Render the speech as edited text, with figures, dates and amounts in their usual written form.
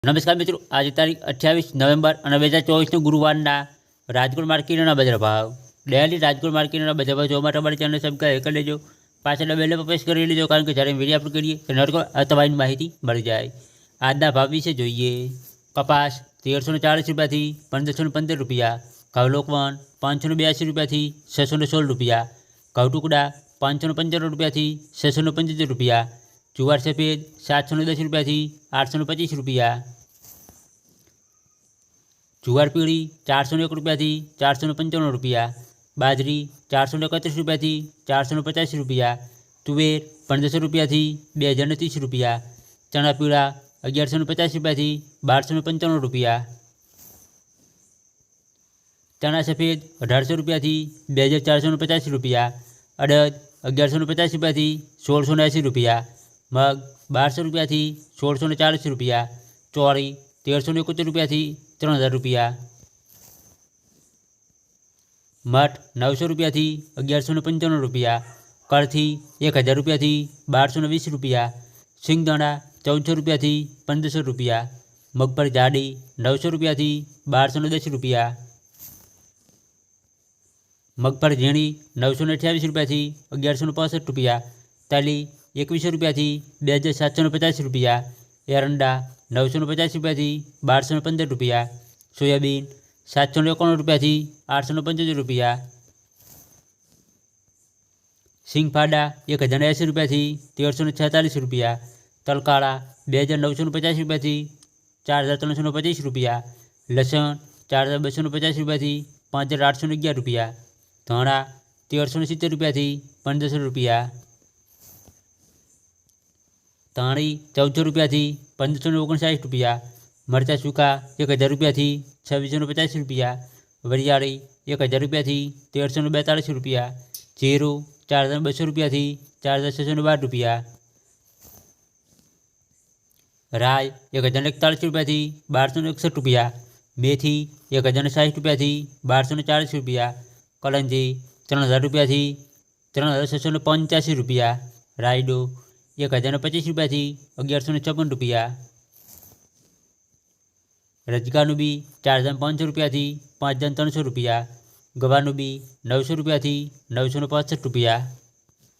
નમસ્કાર મિત્રો, આજે તારીખ 28 નવેમ્બર અને 2024 ગુરુવારના રાજકોટ માર્કેટના બજાર ભાવ. ડેલી રાજકોટ માર્કેટના બજાર ભાવ જોવા માટે અમારી ચેનલ સબસ્ક્રાઈબ કરી લેજો. પાછળ બેલ પર પ્રેસ કરી લેજો, કારણ કે જ્યારે વિડીયો અપલોડ કરીએ તો તમારી માહિતી મળી જાય. આજના ભાવ વિશે જોઈએ. કપાસ 1340 રૂપિયાથી 1515 રૂપિયા, ઘઉં લોકવન 582 રૂપિયાથી 616 રૂપિયા, ઘઉં ટુકડા 555 રૂપિયાથી 675 રૂપિયા, જુવાર સફેદ 710 રૂપિયાથી 825 રૂપિયા, જુવાર પીળી 401 રૂપિયાથી 495 રૂપિયા, બાજરી 431 રૂપિયાથી 450 રૂપિયા, તુવેર 1500 રૂપિયાથી 2030 રૂપિયા, ચણા પીળા 1150 રૂપિયાથી 1295 રૂપિયા, ચણા સફેદ 1800 રૂપિયાથી 2450 રૂપિયા, અડદ 1150 રૂપિયાથી 1680 રૂપિયા, મગ 1200 રૂપિયાથી 1640 રૂપિયા, ચોળી 1371 રૂપિયાથી 3000 રૂપિયા, મઠ 900 રૂપિયાથી 1195 રૂપિયા, કળથી 1000 રૂપિયાથી 1220 રૂપિયા, સિંગદાણા 1400 રૂપિયાથી 1500 રૂપિયા, મગફળી જાડી 900 રૂપિયાથી 1210 રૂપિયા, મગફળી ઝીણી 928 રૂપિયાથી 1165 રૂપિયા, તલી 2100 રૂપિયાથી 2750 રૂપિયા, એરંડા 950 રૂપિયાથી 1215 રૂપિયા, સોયાબીન 791 રૂપિયાથી 875 રૂપિયા, સિંગફાડા 1080 રૂપિયાથી 1346 રૂપિયા, તલકાળા 2950 રૂપિયાથી 4325 રૂપિયા, લસણ 4250 રૂપિયાથી 5811 રૂપિયા, ધાણા 1370 રૂપિયાથી 1500 રૂપિયા, ધાણી 1400 રૂપિયાથી 1559 રૂપિયા, મરચાં સૂકા 1000 રૂપિયાથી 2650 રૂપિયા, વરિયાળી 1000 રૂપિયાથી 1342 રૂપિયા, જીરું 4200 રૂપિયાથી 4612 રૂપિયા, રાય 1041 રૂપિયાથી 1261 રૂપિયા, મેથી 1060 રૂપિયાથી 1240 રૂપિયા, કલંજી 3000 રૂપિયાથી 3685 રૂપિયા, રાયડો 1025 રૂપિયાથી 1156 રૂપિયા, રજગાનું બી 4500 રૂપિયાથી 5300 રૂપિયા, ગવાનું બી 900 રૂપિયાથી 965 રૂપિયા.